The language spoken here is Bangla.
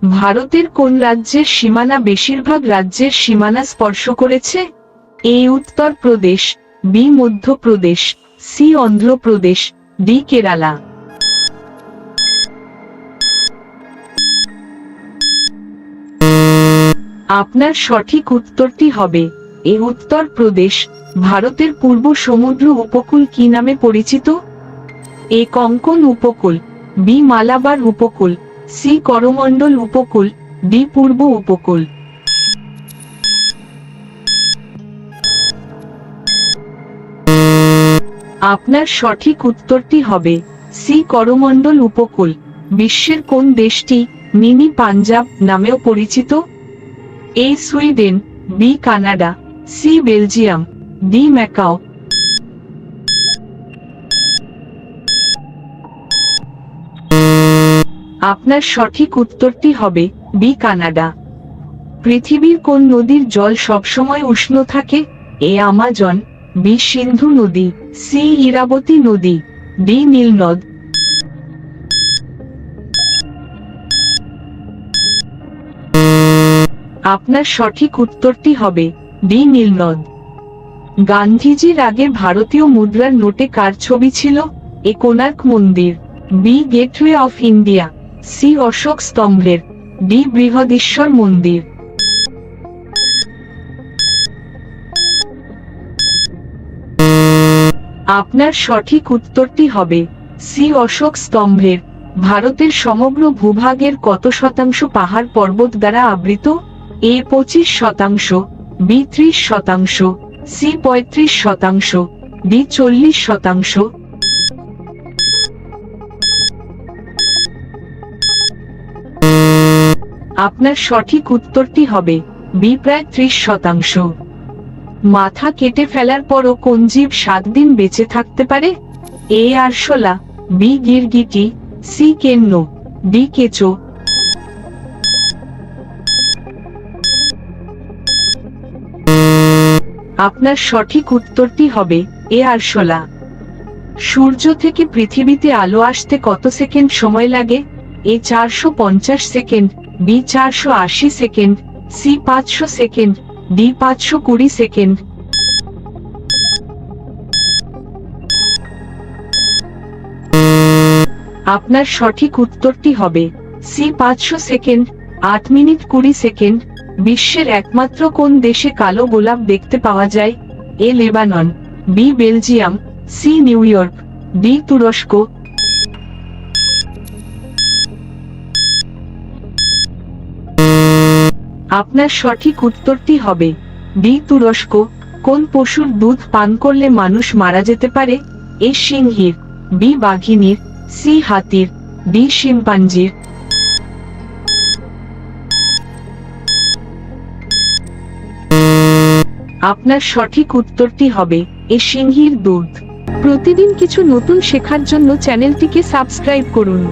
ভারতের কোন রাজ্যের সীমানা বেশিরভাগ রাজ্যের সীমানা স্পর্শ করেছে? A Uttar Pradesh, B Madhya Pradesh, C Andhra Pradesh, D Kerala. আপনার সঠিক উত্তরটি হবে এ উত্তর প্রদেশ। ভারতের পূর্ব সমুদ্র উপকূল কি নামে পরিচিত? এ কোঙ্কণ উপকূল, বি মালাবার উপকূল, সি করমণ্ডল উপকূল, ডি পূর্ব উপকূল। আপনার সঠিক উত্তরটি হবে সি করমণ্ডল উপকূল। বিশ্বের কোন দেশটি মিনি পাঞ্জাব নামেও পরিচিত? A Sweden, B Canada, C Belgium, D Macau. আপনার সঠিক উত্তরটি হবে বি কানাডা। পৃথিবীর কোন নদীর জল সবসময় উষ্ণ থাকে? এ আমাজন, বি সিন্ধু নদী, সি ইরাবতী নদী, ডি নীলনদ। আপনার সঠিক উত্তরটি হবে ডি নীলনদ। গান্ধীজির আগে ভারতীয় মুদ্রার নোটে কার ছবি ছিল? এ কোণার্ক মন্দির, B gateway of India, C Ashoka স্তম্ভের, ডি বৃহদীশ্বর মন্দির। আপনার সঠিক উত্তরটি হবে সি অশোক স্তম্ভের। ভারতের সমগ্র ভূভাগের কত শতাংশ পাহাড় পর্বত দ্বারা আবৃত? এ 25%, বি 30%, সি 35%, ডি 40%। আপনার সঠিক উত্তরটি হবে বি প্রায় 30%। মাথা কেটে ফেলার পরও কোন জীব 7 দিন বেঁচে থাকতে পারে? এ আরশোলা, বি গিরগিটি, সি কেন্ন, ডি কেঁচো। আপনার সঠিক উত্তরটি হবে এ আরশোলা। সূর্য থেকে পৃথিবীতে আলো আসতে কত সেকেন্ড সময় লাগে? A 450 second, B 480 second, C 500 second, D 520 second. আপনার সঠিক উত্তরটি হবে সি 500 সেকেন্ড, 8 মিনিট 20 সেকেন্ড। বিশ্বের একমাত্র কোন দেশে কালো গোলাপ দেখতে পাওয়া যায়? A Lebanon, B Belgium, C New York, D তুরস্ক। আপনার সঠিক উত্তরটি হবে ডি তুরস্ক। কোন পশুর দুধ পান করলে মানুষ মারা যেতে পারে? এ সিংহীর, বি বাঘিনীর, সি হাতির, ডি শিম্পাঞ্জির। আপনার সঠিক উত্তরটি হবে এ সিংহীর দুধ। প্রতিদিন কিছু নতুন শেখার জন্য চ্যানেলটিকে সাবস্ক্রাইব করুন।